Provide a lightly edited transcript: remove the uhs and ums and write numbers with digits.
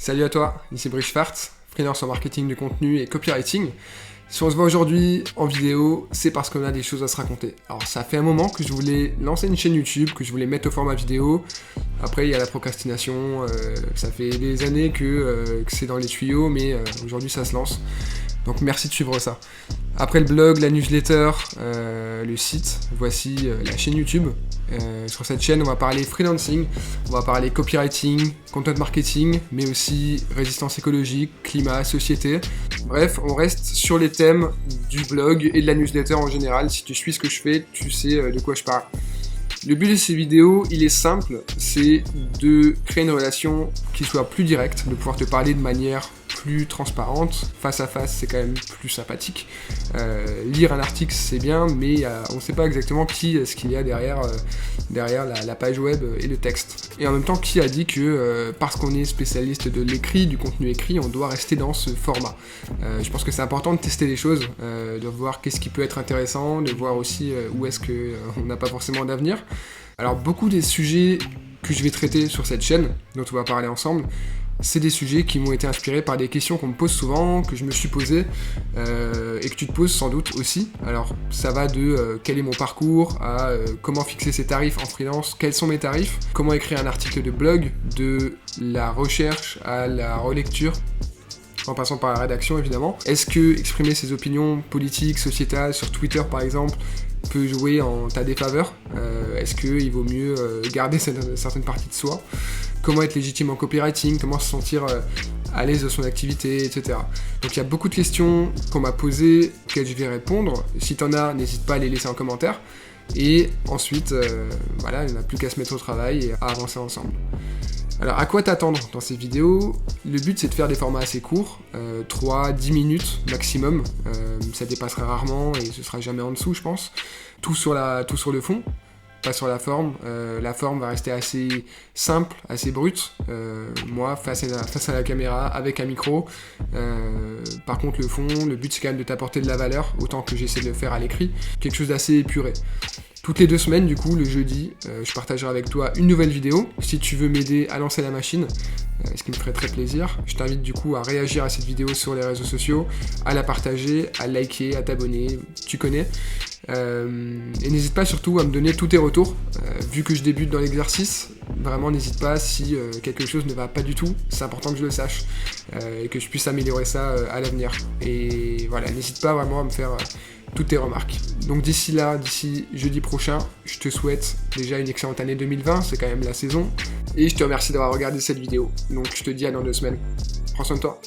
Salut à toi, ici Brice Schwartz, freelance en marketing de contenu et copywriting. Si on se voit aujourd'hui en vidéo, c'est parce qu'on a des choses à se raconter. Alors ça fait un moment que je voulais lancer une chaîne YouTube, que je voulais mettre au format vidéo. Après il y a la procrastination, ça fait des années que c'est dans les tuyaux, mais aujourd'hui ça se lance. Donc merci de suivre ça. Après le blog, la newsletter, le site, voici la chaîne YouTube. Sur cette chaîne, on va parler freelancing, on va parler copywriting, content marketing, mais aussi résistance écologique, climat, société. Bref, on reste sur les thèmes du blog et de la newsletter en général. Si tu suis ce que je fais, tu sais de quoi je parle. Le but de ces vidéos, il est simple, c'est de créer une relation qui soit plus directe, de pouvoir te parler de manière plus transparente. Face à face, c'est quand même plus sympathique. Lire un article, c'est bien, mais on ne sait pas exactement ce qu'il y a derrière la page web et le texte. Et en même temps, qui a dit que parce qu'on est spécialiste de l'écrit, du contenu écrit, on doit rester dans ce format. Je pense que c'est important de tester les choses, de voir qu'est-ce qui peut être intéressant, de voir aussi où est-ce qu'on n'a pas forcément d'avenir. Alors, beaucoup des sujets que je vais traiter sur cette chaîne, dont on va parler ensemble, c'est des sujets qui m'ont été inspirés par des questions qu'on me pose souvent, que je me suis posé, et que tu te poses sans doute aussi. Alors, ça va de quel est mon parcours, à comment fixer ses tarifs en freelance, quels sont mes tarifs, comment écrire un article de blog, de la recherche à la relecture, en passant par la rédaction évidemment. Est-ce que exprimer ses opinions politiques, sociétales, sur Twitter par exemple, peut jouer en ta défaveur? Est-ce qu'il vaut mieux garder certaines parties de soi? Comment être légitime en copywriting? Comment se sentir à l'aise de son activité, etc. Donc il y a beaucoup de questions qu'on m'a posées, auxquelles je vais répondre. Si t'en as, n'hésite pas à les laisser en commentaire. Et ensuite, voilà, il n'y a plus qu'à se mettre au travail et à avancer ensemble. Alors, à quoi t'attendre dans ces vidéos? Le but, c'est de faire des formats assez courts, 3-10 minutes maximum. Ça dépassera rarement et ce sera jamais en dessous, je pense. Tout sur le fond, pas sur la forme. La forme va rester assez simple, assez brute. Moi, face à la caméra, avec un micro. Par contre, le fond, le but, c'est quand même de t'apporter de la valeur, autant que j'essaie de le faire à l'écrit. Quelque chose d'assez épuré. Toutes les 2 semaines, du coup, le jeudi, je partagerai avec toi une nouvelle vidéo. Si tu veux m'aider à lancer la machine, ce qui me ferait très plaisir, je t'invite du coup à réagir à cette vidéo sur les réseaux sociaux, à la partager, à liker, à t'abonner, tu connais. Et n'hésite pas surtout à me donner tous tes retours. Vu que je débute dans l'exercice, vraiment n'hésite pas si quelque chose ne va pas du tout, c'est important que je le sache et que je puisse améliorer ça à l'avenir. Et voilà, n'hésite pas vraiment à me faire toutes tes remarques. Donc d'ici jeudi prochain, je te souhaite déjà une excellente année 2020, c'est quand même la saison. Et je te remercie d'avoir regardé cette vidéo. Donc je te dis à dans 2 semaines. Prends soin de toi.